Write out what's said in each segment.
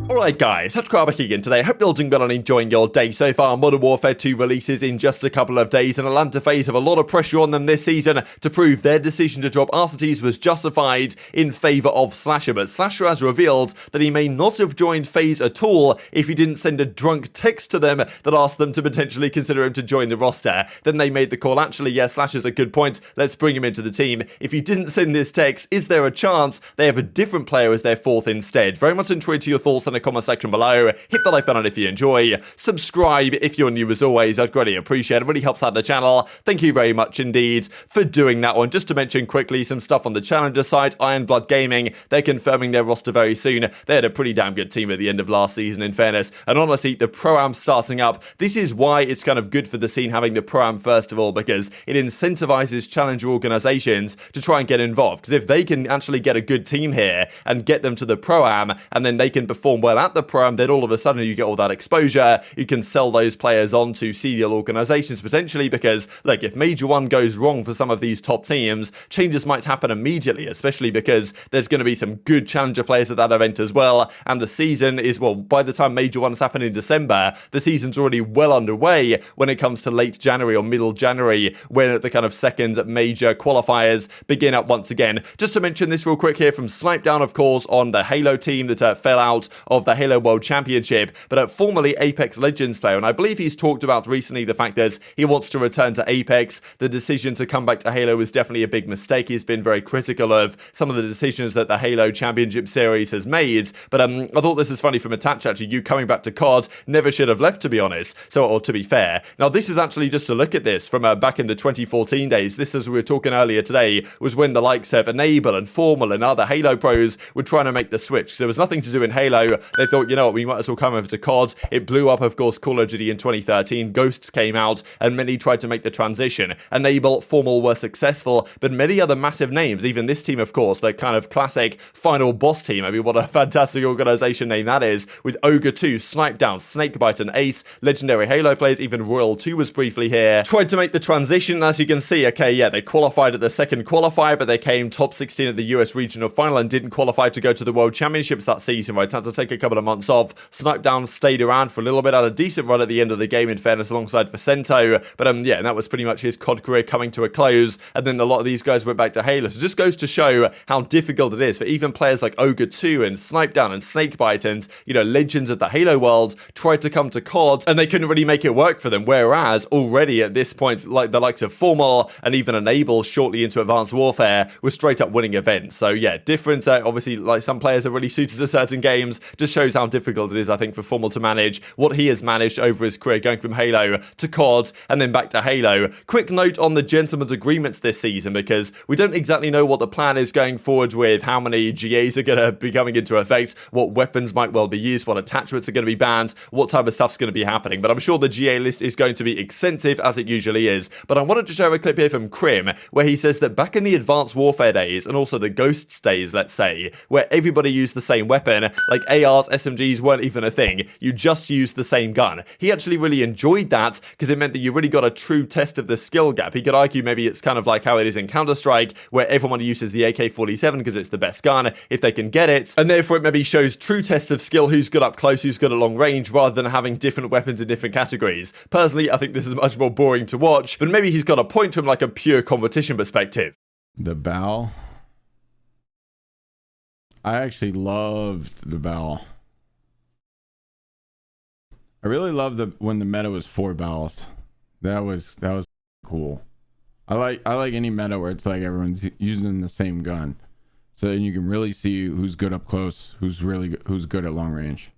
Alright guys, TacticalRab back again today. Hope you're all doing well and enjoying your day so far. Modern Warfare 2 releases in just a couple of days, and Atlanta FaZe have a lot of pressure on them this season to prove their decision to drop Arcitys was justified in favour of SlasheR. But SlasheR has revealed that he may not have joined FaZe at all if he didn't send a drunk text to them that asked them to potentially consider him to join the roster. Then they made the call, actually, yeah, SlasheR's a good point, let's bring him into the team. If you didn't send this text, is there a chance they have a different player as their fourth instead? Very much intrigued to your thoughts in the comment section below. Hit the like button if you enjoy. Subscribe if you're new as always. I'd greatly appreciate it. It really helps out the channel. Thank you very much indeed for doing that one. Just to mention quickly some stuff on the challenger side. Ironblood Gaming, they're confirming their roster very soon. They had a pretty damn good team at the end of last season in fairness. And honestly, the Pro-Am starting up, this is why it's kind of good for the scene having the Pro-Am first of all, because it incentivizes challenger organizations to try and get involved. Because if they can actually get a good team here and get them to the Pro-Am, and then they can perform well at the Pro-Am, then all of a sudden you get all that exposure. You can sell those players on to serial organizations potentially, because look, if Major 1 goes wrong for some of these top teams, changes might happen immediately, especially because there's going to be some good challenger players at that event as well. And the season is, well, by the time Major 1's happened in December, the season's already well underway when it comes to late January or middle January, when the kind of second major qualifiers begin up once again. Just to mention this real quick here from Snipedown, of course, on the Halo team that fell out of the Halo World Championship, but a formerly Apex Legends player, and I believe he's talked about recently the fact that he wants to return to Apex. The decision to come back to Halo was definitely a big mistake. He's been very critical of some of the decisions that the Halo Championship Series has made, but I thought this is funny from Attach, actually. You coming back to COD never should have left, to be honest, so, or to be fair. Now, this is actually just to look at this from back in the 2014 days. This, as we were talking earlier today, was when the likes of Enable and Formal and other Halo pros were trying to make the switch, because there was nothing to do in Halo. They thought, you know what, we might as well come over to COD. It blew up, of course, Call of Duty in 2013. Ghosts came out, and many tried to make the transition. Enable, Formal were successful, but many other massive names, even this team, of course, the kind of classic final boss team. I mean, what a fantastic organization name that is, with Ogre 2, Snipedown, Snakebite, and Ace, legendary Halo players. Even Royal 2 was briefly here. Tried to make the transition, as you can see, okay, yeah, they qualified at the second qualifier, but they came top 16 at the US regional final and didn't qualify to go to the World Championships that season, right? Had to take a couple of months off. Snipedown stayed around for a little bit, had a decent run at the end of the game, in fairness, alongside Vicento, but yeah, and that was pretty much his COD career coming to a close, and then a lot of these guys went back to Halo. So it just goes to show how difficult it is for even players like Ogre 2 and Snipedown and Snakebite and, you know, legends of the Halo world tried to come to COD, and they couldn't really make it work for them, whereas already at this point, like the likes of Formal and even Enable shortly into Advanced Warfare were straight up winning events. So yeah, different, obviously, like some players are really suited to certain games. Just shows how difficult it is, I think, for Formal to manage what he has managed over his career, going from Halo to COD and then back to Halo. Quick note on the gentleman's agreements this season, because we don't exactly know what the plan is going forward with how many GAs are going to be coming into effect, what weapons might well be used, what attachments are going to be banned, what type of stuff's going to be happening. But I'm sure the GA list is going to be extensive, as it usually is. But I wanted to show a clip here from Crim, where he says that back in the Advanced Warfare days, and also the Ghosts days, let's say, where everybody used the same weapon, like ARs, SMGs weren't even a thing, you just used the same gun. He actually really enjoyed that, because it meant that you really got a true test of the skill gap. He could argue maybe it's kind of like how it is in Counter-Strike, where everyone uses the AK-47 because it's the best gun, if they can get it, and therefore it maybe shows true tests of skill, who's good up close, who's good at long range, rather than having different weapons in different categories. Personally, I think this is much more boring to watch, but maybe he's got a point from like a pure competition perspective. The bow. I actually loved the bow. I really loved when the meta was 4 bows. That was cool. I like any meta where it's like everyone's using the same gun, so you can really see who's good up close, who's good at long range.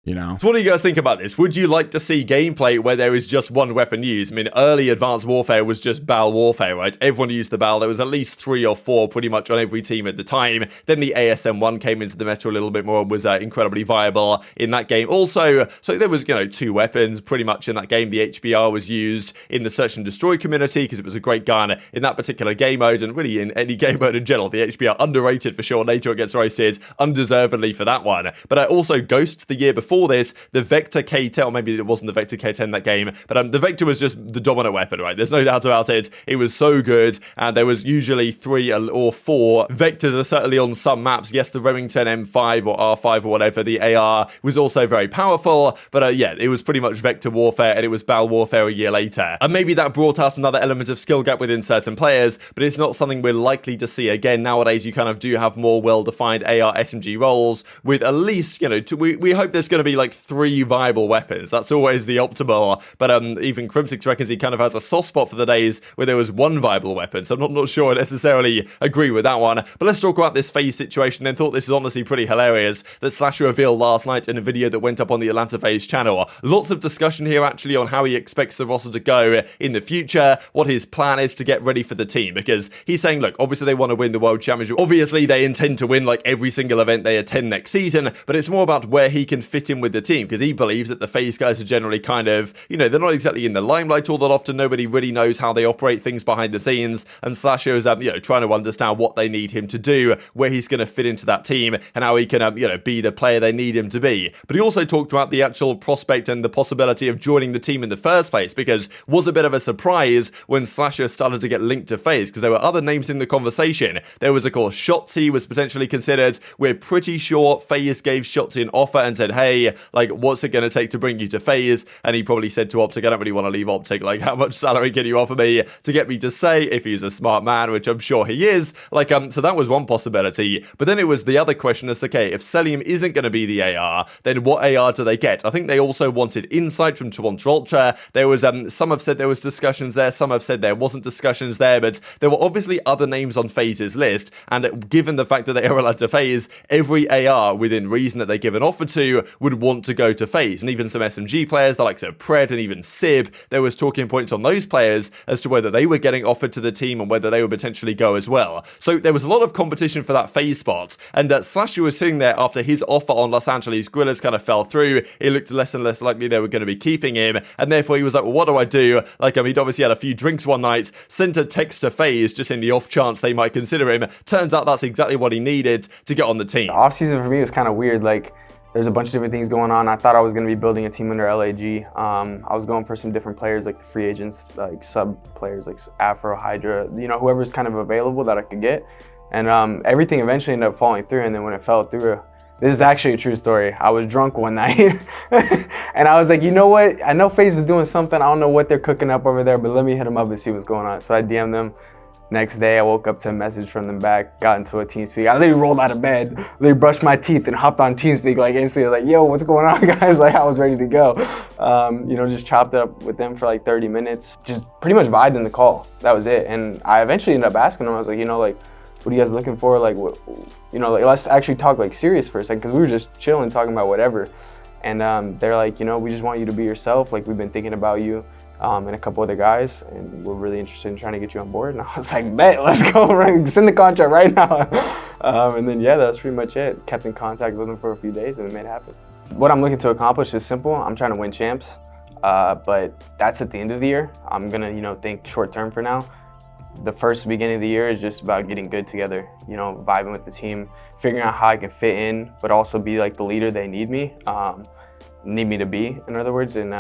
You know? So what do you guys think about this? Would you like to see gameplay where there is just one weapon used? I mean, early Advanced Warfare was just BAL warfare, right? Everyone used the BAL. There was at least 3 or 4 pretty much on every team at the time. Then the ASM-1 came into the meta a little bit more and was incredibly viable in that game. Also, so there was, you know, 2 weapons pretty much in that game. The HBR was used in the Search and Destroy community because it was a great gun in that particular game mode, and really in any game mode in general. The HBR underrated for sure. Nature gets roasted undeservedly for that one. But also Ghosts the year before before this, the Vector K10, or maybe it wasn't the Vector K10 that game, but the Vector was just the dominant weapon, right? There's no doubt about it. It was so good, and there was usually 3 or 4 Vectors, are certainly on some maps. Yes, the Remington M5 or R5 or whatever, the AR was also very powerful, but yeah, it was pretty much Vector Warfare, and it was Battle Warfare a year later. And maybe that brought out another element of skill gap within certain players, but it's not something we're likely to see again. Nowadays, you kind of do have more well-defined AR SMG roles with at least, you know, we hope there's going to be like 3 viable weapons. That's always the optimal, but even Crimsix reckons he kind of has a soft spot for the days where there was 1 viable weapon, so I'm not sure I necessarily agree with that one. But let's talk about this FaZe situation then. Thought this is honestly pretty hilarious that SlasheR revealed last night in a video that went up on the Atlanta FaZe channel. Lots of discussion here actually on how he expects the roster to go in the future, what his plan is to get ready for the team, because he's saying, look, obviously they want to win the World Championship. Obviously they intend to win like every single event they attend next season, but it's more about where he can fit in with the team, because he believes that the FaZe guys are generally kind of, you know, they're not exactly in the limelight all that often. Nobody really knows how they operate things behind the scenes, and SlasheR is, you know, trying to understand what they need him to do, where he's going to fit into that team, and how he can, you know, be the player they need him to be. But he also talked about the actual prospect and the possibility of joining the team in the first place, because it was a bit of a surprise when SlasheR started to get linked to FaZe, because there were other names in the conversation. There was, of course, Shotzzy was potentially considered. We're pretty sure FaZe gave Shotzzy an offer and said, hey, like, what's it going to take to bring you to FaZe? And he probably said to OpTic, I don't really want to leave OpTic, like, how much salary can you offer me to get me to say, if he's a smart man, which I'm sure he is, like, so that was one possibility. But then it was the other question as, okay, if Cellium isn't going to be the AR, then what AR do they get? I think they also wanted insight from Toronto Ultra. There was, some have said there was discussions there, some have said there wasn't discussions there, but there were obviously other names on FaZe's list, and given the fact that they are allowed to FaZe, every AR within reason that they give an offer to would want to go to FaZe, and even some SMG players, the likes of Pred and even Sib, there was talking points on those players as to whether they were getting offered to the team and whether they would potentially go as well. So there was a lot of competition for that FaZe spot, and SlasheR was sitting there after his offer on Los Angeles Guerrillas kind of fell through. It looked less and less likely they were going to be keeping him, and therefore he was like, well, what do I do? Like, he'd obviously had a few drinks one night, sent a text to FaZe just in the off chance they might consider him. Turns out that's exactly what he needed to get on the team. The offseason for me was kind of weird. Like, there's a bunch of different things going on. I thought I was going to be building a team under LAG. I was going for some different players, like the free agents, like sub players, like Afro, Hydra, you know, whoever's kind of available that I could get. And everything eventually ended up falling through. And then when it fell through, this is actually a true story. I was drunk one night and I was like, you know what? I know FaZe is doing something. I don't know what they're cooking up over there, but let me hit them up and see what's going on. So I DM'd them. Next day, I woke up to a message from them back, got into a TeamSpeak. I literally rolled out of bed, literally brushed my teeth and hopped on TeamSpeak like instantly. Like, yo, what's going on, guys? Like, I was ready to go. You know, just chopped it up with them for like 30 minutes. Just pretty much vibed in the call. That was it. And I eventually ended up asking them, I was like, you know, like, what are you guys looking for? Like, what, you know, like, let's actually talk like serious for a second, because we were just chilling, talking about whatever. And they're like, you know, we just want you to be yourself. Like, we've been thinking about you. And a couple other guys, and we're really interested in trying to get you on board. And I was like, bet, let's go, send the contract right now. And then, yeah, that's pretty much it. Kept in contact with them for a few days, and it made it happen. What I'm looking to accomplish is simple. I'm trying to win champs, but that's at the end of the year. I'm gonna, you know, think short term for now. The first beginning of the year is just about getting good together, you know, vibing with the team, figuring out how I can fit in, but also be like the leader they need me to be, in other words. And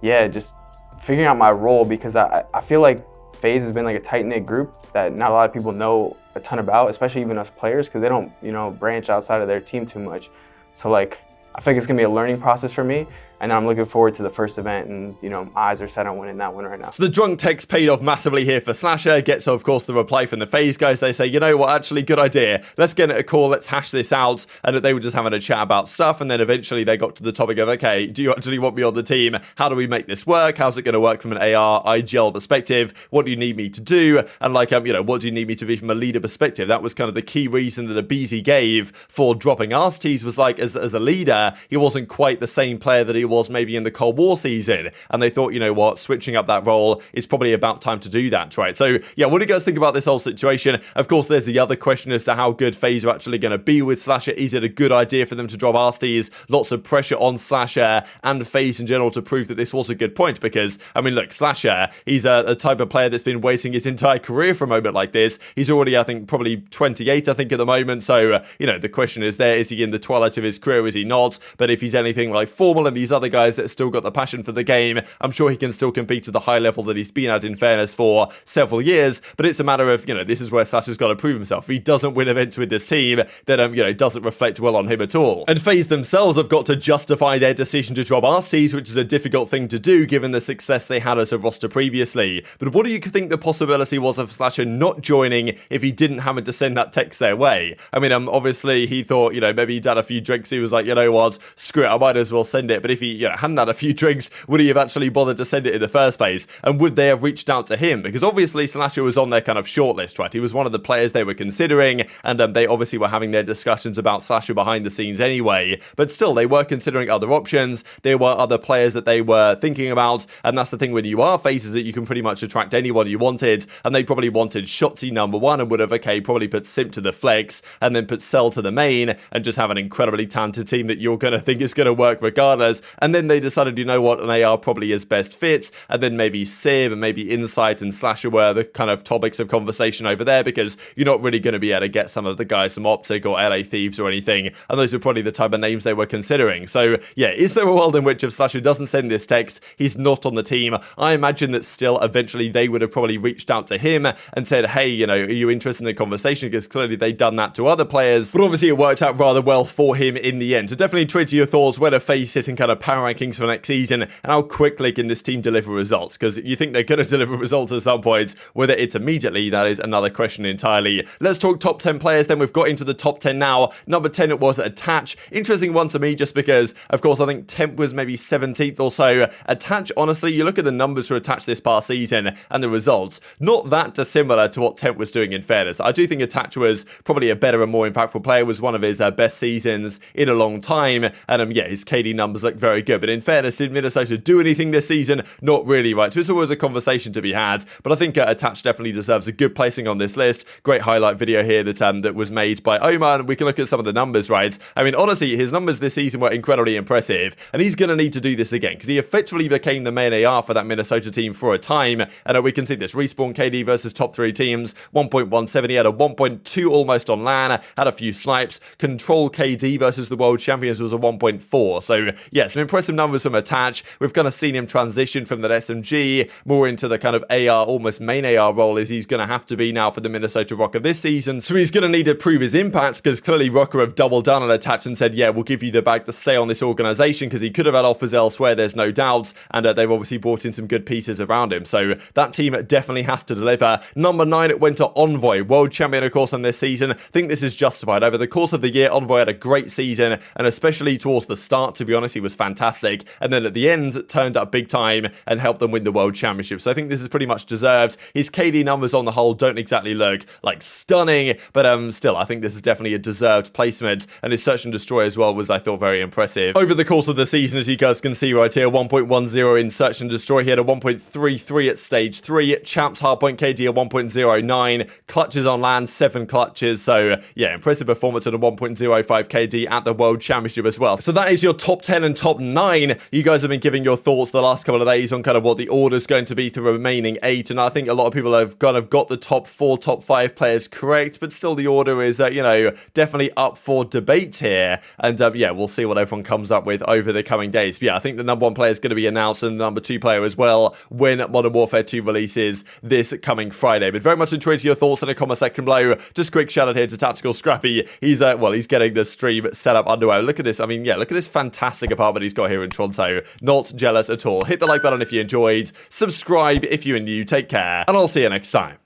yeah, just figuring out my role, because I feel like FaZe has been like a tight-knit group that not a lot of people know a ton about, especially even us players, because they don't, you know, branch outside of their team too much. So like, I feel like it's gonna be a learning process for me, and I'm looking forward to the first event, and, you know, my eyes are set on winning that one right now. So the drunk text paid off massively here for SlasheR. Gets, of course, the reply from the FaZe guys. They say, you know what, actually, good idea. Let's get a call, let's hash this out. And they were just having a chat about stuff, and then eventually they got to the topic of, okay, do you actually want me on the team? How do we make this work? How's it going to work from an AR, IGL perspective? What do you need me to do? And like, you know, what do you need me to be from a leader perspective? That was kind of the key reason that aBeZy gave for dropping Arcitys, was like, as a leader, he wasn't quite the same player that he was maybe in the Cold War season, and they thought, you know what, switching up that role is probably about time to do that, right? So yeah, what do you guys think about this whole situation? Of course, there's the other question as to how good FaZe are actually going to be with SlasheR. Is it a good idea for them to drop Arcitys? Lots of pressure on SlasheR and FaZe in general to prove that this was a good point, because, I mean, look, SlasheR, he's a type of player that's been waiting his entire career for a moment like this. He's already, I think, probably 28, I think, at the moment. So, you know, the question is there, is he in the twilight of his career? Is he not? But if he's anything like Formal and these other guys that still got the passion for the game, I'm sure he can still compete at the high level that he's been at, in fairness, for several years. But it's a matter of, you know, this is where SlasheR's got to prove himself. If he doesn't win events with this team, then, you know, doesn't reflect well on him at all. And FaZe themselves have got to justify their decision to drop Arcitys, which is a difficult thing to do given the success they had as a roster previously. But what do you think the possibility was of SlasheR not joining if he didn't happen to send that text their way? I mean, obviously he thought, you know, maybe he'd had a few drinks. He was like, you know what, screw it, I might as well send it. But if he, you know, hadn't had a few drinks, would he have actually bothered to send it in the first place? And would they have reached out to him? Because obviously SlasheR was on their kind of shortlist, right? He was one of the players they were considering, and they obviously were having their discussions about SlasheR behind the scenes anyway. But still, they were considering other options. There were other players that they were thinking about, and that's the thing when you are FaZe, is that you can pretty much attract anyone you wanted, and they probably wanted Shotzzy number one and would have, okay, probably put Simp to the flex, and then put Cell to the main, and just have an incredibly talented team that you're going to think is going to work regardless. And then they decided, you know what, an AR probably is best fit, and then maybe Sib and maybe Insight and SlasheR were the kind of topics of conversation over there, because you're not really going to be able to get some of the guys from OpTic or LA Thieves or anything, and those are probably the type of names they were considering. So yeah, is there a world in which if SlasheR doesn't send this text, he's not on the team? I imagine that still eventually they would have probably reached out to him and said, hey, you know, are you interested in a conversation? Because clearly they'd done that to other players, but obviously it worked out rather well for him in the end. So definitely tweet your thoughts, where do FaZe sit in kind of power rankings for next season, and how quickly can this team deliver results? Because you think they're going to deliver results at some point. Whether it's immediately, that is another question entirely. Let's talk top 10 players then. We've got into the top 10 now. Number 10 it was Attach. Interesting one to me, just because, of course, I think Temp was maybe 17th or so. Attach, honestly, you look at the numbers for Attach this past season and the results, not that dissimilar to what Temp was doing, in fairness. I do think Attach was probably a better and more impactful player, was one of his best seasons in a long time, and yeah, his KD numbers look very good. But in fairness, did Minnesota do anything this season? Not really, right? So it's always a conversation to be had, but I think Attach definitely deserves a good placing on this list. Great highlight video here that was made by Omar, and we can look at some of the numbers, right? I mean, honestly, his numbers this season were incredibly impressive, and he's going to need to do this again, because he effectively became the main AR for that Minnesota team for a time, and we can see this. Respawn KD versus top 3 teams, 1.17, he had a 1.2 almost on LAN, had a few snipes. Control KD versus the world champions was a 1.4, so yeah, some impressive numbers from Attach. We've kind of seen him transition from that SMG more into the kind of AR, almost main AR role, as he's going to have to be now for the Minnesota Rokkr this season, so he's going to need to prove his impact, because clearly Rokkr have doubled down on Attach and said, yeah, we'll give you the bag to stay on this organization, because he could have had offers elsewhere, there's no doubt, and they've obviously brought in some good pieces around him, so that team definitely has to deliver. Number 9, it went to Envoy, world champion, of course, on this season. I think this is justified. Over the course of the year, Envoy had a great season, and especially towards the start, to be honest, he was fantastic, and then at the end, turned up big time and helped them win the world championship, so I think this is pretty much deserved. His KD numbers on the whole don't exactly look like stunning, but still, I think this is definitely a deserved placement, and his search and destroy as well was, I thought, very impressive. Over the course of the season, as you guys can see right here, 1.10 in search and destroy. He had a 1.33 at stage 3, champs hardpoint KD at 1.09, clutches on land, 7 clutches, so yeah, impressive performance at a 1.05 KD at the world championship as well. So that is your top 10 and top 9. You guys have been giving your thoughts the last couple of days on kind of what the order is going to be for the remaining 8, and I think a lot of people have kind of got the top 4, top 5 players correct, but still the order is, you know, definitely up for debate here, and yeah, we'll see what everyone comes up with over the coming days. But yeah, I think the number 1 player is going to be announced, and the number 2 player as well, when Modern Warfare 2 releases this coming Friday. But very much enjoyed your thoughts in the comment section below. Just a quick shout out here to Tactical Scrappy. He's well, he's getting the stream set up underway. Look at this. I mean, yeah, look at this fantastic apartment he's got here in Toronto. Not jealous at all. Hit the like button if you enjoyed. Subscribe if you're new. Take care, and I'll see you next time.